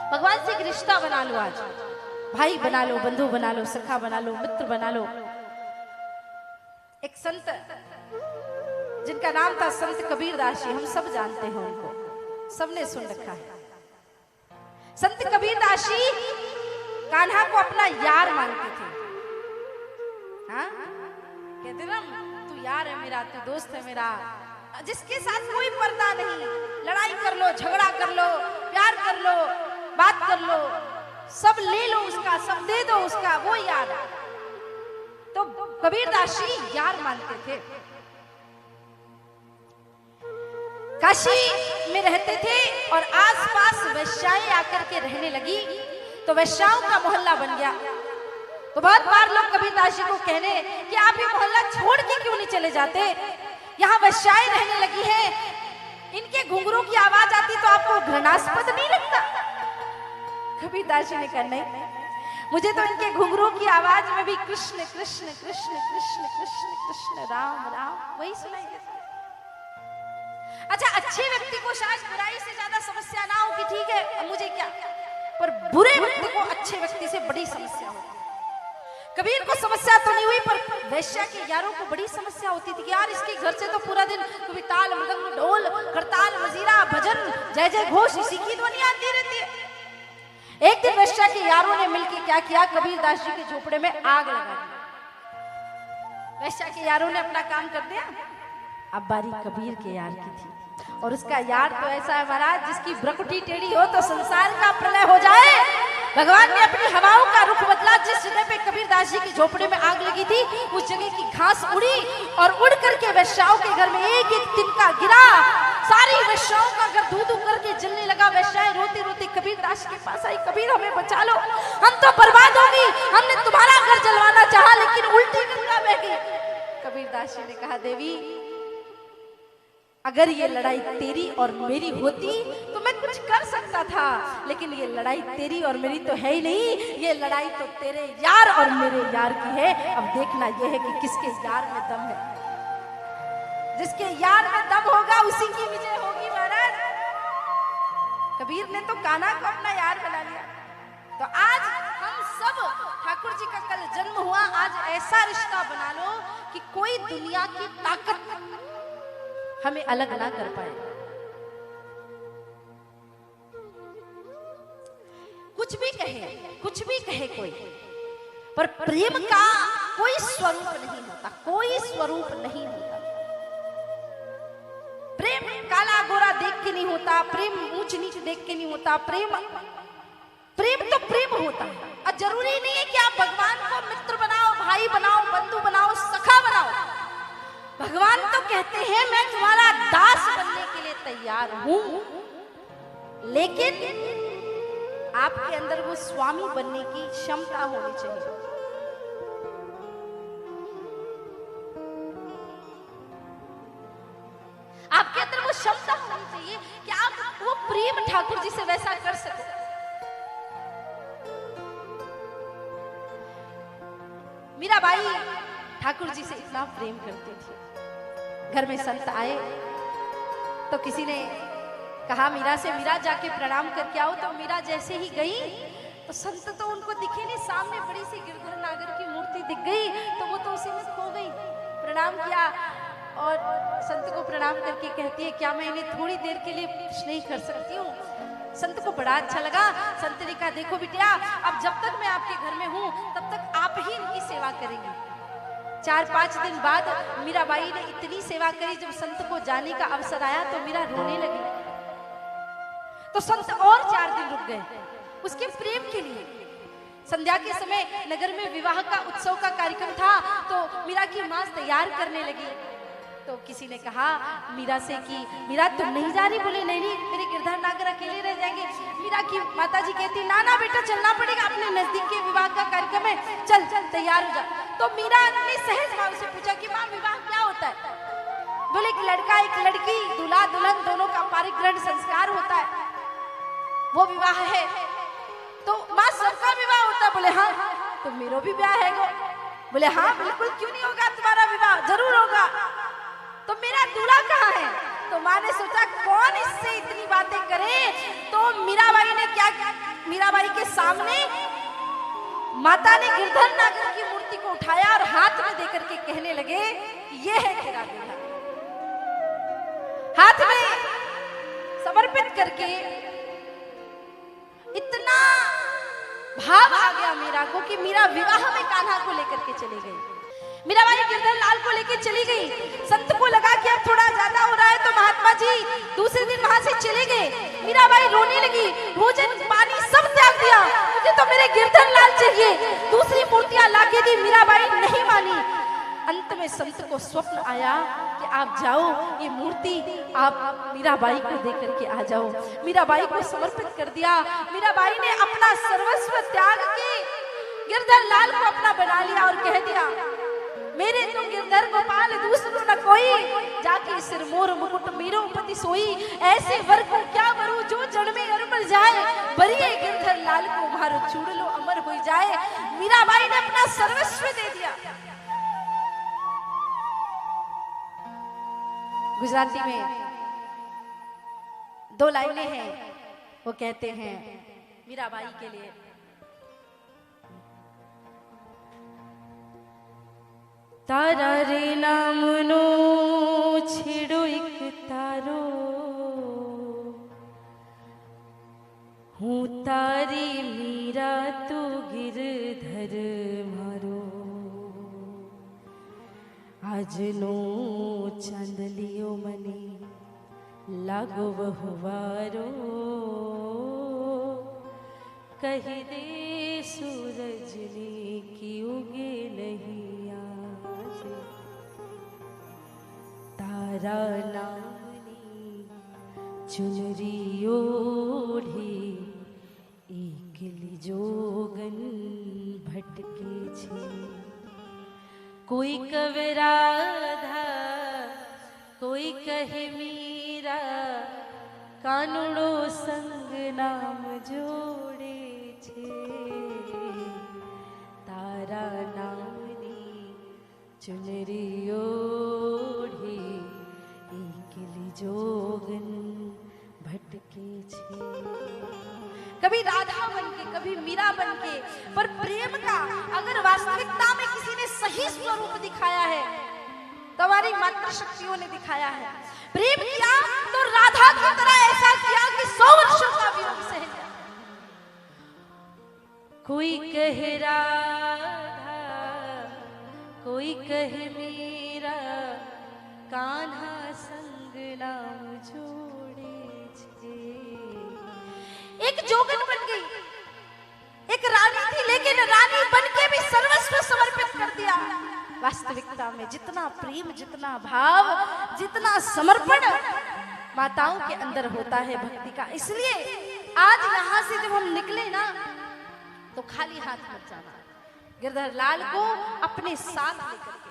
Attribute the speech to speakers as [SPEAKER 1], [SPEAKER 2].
[SPEAKER 1] भगवान से एक रिश्ता बना लो। आज भाई बना लो, बंधु बना लो, सखा बना लो, मित्र बना लो। एक संत जिनका नाम था संत कबीरदास जी, हम सब जानते हैं उनको, सबने सुन रखा है। संत कबीरदास जी कान्हा को अपना यार मानते थे। हाँ, कहते ना, तू यार है मेरा, तू दोस्त है मेरा, जिसके साथ कोई पर्दा नहीं, लड़ाई कर लो, झगड़ा कर लो, प्यार कर लो, बात कर लो, सब ले लो उसका, सब दे दो उसका, वो यार। तो कबीरदास जी यार मानते थे। काशी में रहते थे और आसपास वैश्याएं आकर के रहने लगी, तो वैश्याओं का मोहल्ला बन गया। तो बहुत बार लोग कबीरदास जी को कहने कि आप ये मोहल्ला छोड़ के क्यों नहीं चले जाते, यहाँ वैश्याएं रहने लगी हैं, इनके घुंघरू की आवाज आती तो आपको घृणास्पद नहीं लगता? कबीरदास जी ने कहा नहीं, मुझे तो इनके घुंघरू की आवाज में भी कृष्ण कृष्ण कृष्ण कृष्ण कृष्ण कृष्ण राम राम वही सुनाई देता। अच्छा, अच्छे व्यक्ति को शायद बुराई से ज्यादा समस्या ना हो कि ठीक है अब मुझे क्या, पर बुरे व्यक्ति को अच्छे व्यक्ति से बड़ी समस्या होती है। कबीर को समस्या तो नहीं हुई, पर वैश्या के यारों को बड़ी समस्या होती थी कि यार इसके घर से तो पूरा दिन कभी ताल मृदंग ढोल करताल मजीरा भजन जय जय घोष इसी की ध्वनि आती रहती है। एक दिन वैश्या के यारों ने मिलकर क्या किया, कबीरदास जी के झोपड़े में आग लगा दी। वैश्या के यारों ने अपना काम कर दिया। अब बारी कबीर के यार की थी, और उसका यार तो ऐसा है महाराज, जिसकी ब्रकुटी टेढ़ी हो तो संसार का प्रलय हो जाए। भगवान ने अपनी हवाओं का रुख बदला। जिस जगह पे कबीरदास जी के झोपड़े में आग लगी थी, उस जगह की घास उड़ी और उड़ करके वैश्याओं के घर में एक एक तिनका गिरा। सारी वैश्याओं का घर धू धू करके जलने लगा। वैश्याएं रोती रोती कबीरदास के पास आई, कबीर हमें बचा लो, हम तो बर्बाद होगी, हमने तुम्हारा घर जलवाना चाहा लेकिन उल्टी गंगा बह गई। कबीरदास जी ने कहा, देवी अगर ये लड़ाई तेरी और मेरी होती तो मैं कुछ कर सकता था, लेकिन ये लड़ाई तेरी और मेरी तो है ही नहीं, ये लड़ाई तो तेरे यार और मेरे यार की है। अब देखना यह है कि किसके यार में दम है। जिसके यार में दम होगा उसी की विजय होगी महाराज। कबीर ने तो कान्हा को अपना यार बना लिया। तो आज हम सब, ठाकुर जी का कल जन्म हुआ, आज ऐसा रिश्ता बना लो कि कोई दुनिया की ताकत हमें अलग ना कर पाए। कुछ भी कहे कोई, पर प्रेम का कोई स्वरूप नहीं होता, कोई स्वरूप नहीं होता। प्रेम काला गोरा देख के नहीं होता, प्रेम ऊंच नीच देख के नहीं होता। प्रेम तो प्रेम होता है। और जरूरी नहीं है कि आप भगवान को मित्र बनाओ, भाई बनाओ, बंधु बनाओ, सखा बनाओ। भगवान तो कहते हैं मैं तुम्हारा दास बनने के लिए तैयार हूं, लेकिन आपके अंदर वो स्वामी बनने की क्षमता होनी चाहिए। आपके अंदर वो क्षमता होनी चाहिए कि आप वो प्रेम ठाकुर जी से वैसा कर सको। मीराबाई ठाकुर जी से इतना प्रेम करती थी। घर में संत आए तो किसी ने कहा मीरा से, मीरा जाके प्रणाम करके आओ। तो मीरा जैसे ही गई तो संत तो उनको दिखे नहीं, सामने बड़ी सी गिरधर नागर की मूर्ति दिख गई, तो वो तो उसी में खो गई। प्रणाम किया और संत को प्रणाम करके कहती है, क्या मैं इन्हें थोड़ी देर के लिए कुछ नहीं कर सकती हूँ? संत को बड़ा अच्छा लगा। संत ने कहा, देखो बिटिया, अब जब तक मैं आपके घर में हूँ तब तक आप ही इनकी सेवा करेंगी। 4-5 दिन बाद मीराबाई ने इतनी सेवा करी, जब संत को जाने का अवसर आया तो मीरा रोने लगी। तो संत और 4 दिन रुक गए उसके प्रेम के लिए। संध्या के समय नगर में विवाह का उत्सव का कार्यक्रम था, तो मीरा की मां तैयार करने लगी। तो किसी ने कहा मीरा से कि मीरा तुम नहीं जा रही? बोले नहीं नहीं, मेरे गिरधर नागर अकेले रह जाएंगे। मीरा की माताजी कहती, ना ना बेटा चलना पड़ेगा, अपने नजदीक के विवाह का कार्यक्रम है, चल चल तैयार हो जा। तो मीरा ने सहज भाव से पूछा कि माँ विवाह क्या होता है? बोले एक लड़का एक लड़की, दूल्हा दुल्हन दोनों का पारिग्रहण संस्कार होता है, वो विवाह है। तो माँ सबका विवाह होता है? बोले हाँ। तो मेरा भी विवाह है वो? बोले हाँ बिल्कुल, क्यों नहीं होगा तुम्हारा विवाह? जरूर होगा। तो मेरा दूल्हा कहाँ है? तो माँ ने सोचा कौन इससे इतनी बातें करे, तो मीराबाई ने क्या सामने माता ने गिरधर नागर की मूर्ति को उठाया और हाथ में देकर के कहने लगे कि ये है तेरा दूल्हा। हाथ में समर्पित करके इतना भाव आ गया मीरा को कि मीरा विवाह में कान्हा को लेकर के चली गई। मीराबाई गिरधर लाल को लेकर चली गई। संत को लगा कि अब थोड़ा ज्यादा हो रहा है तो महात्मा जी दूसरे दिन वहां से चले गए। मीराबाई रोने लगी, भोजन पानी सब त्याग दिया, मुझे तो मेरे गिरधर लाल चाहिए। दूसरी मूर्तियां लाके दी, मीराबाई नहीं मानी। अंत में संत को स्वप्न आया कि आप जाओ, ये मूर्ति आप मीराबाई को दे करके आ जाओ। मीराबाई को समर्पित कर दिया। मीराबाई ने अपना सर्वस्व त्याग के गिरधर लाल को अपना बना लिया और कह दिया, मेरे तो गिरधर गोपाल दूसरो न कोई, जाके सिर मोर मुकुट मीरो पति सोई। ऐसे वर को क्या वरू जो जड़ में अरमल जाए, बरिए गिरधर लाल को मारो छूड़ लो अमर हो जाए। मीराबाई ने अपना सर्वस्व दे दिया। गुजराती में 2 लाइनें हैं, वो कहते हैं मीराबाई के लिए, तारा रे नामनो छेड़ो एक तारो, हूँ तारी मीरा तू गिरधर मारो। આજનો ચાંદલિયો મને લાગો વહુવારો, કહી દે સૂરજને कि उगे नहीं आज, तारा नामनी चुनरी ओढ़ी एकली जोगन भटके छे। कोई कहे राधा, कोई कहे मीरा, कानुड़ो संग नाम जोड़े छे। तारा नामनी चुनरी ओढ़ी एकली जोगन भटके छे। कभी राधा बनके, कभी मीरा बनके, पर प्रेम का अगर वास्तविकता में किसी ने सही स्वरूप दिखाया है तो हमारी मातृ शक्तियों ने दिखाया है। प्रेम किया तो राधा की तरह ऐसा किया कि 100 वर्षों का वियोग सह लिया। कोई कहे राधा, कोई कहे मीरा, कान्हा संग नाम जोड़े छे। एक जोगन बन गई, एक रानी थी, लेकिन रानी बनके भी सर्वस्व समर्पित कर दिया। वास्तविकता में जितना प्रेम, जितना भाव, जितना समर्पण माताओं के अंदर होता है भक्ति का। इसलिए आज यहाँ से जब हम निकले ना तो खाली हाथ मत जाना, गिरधर लाल को अपने साथ लेकर के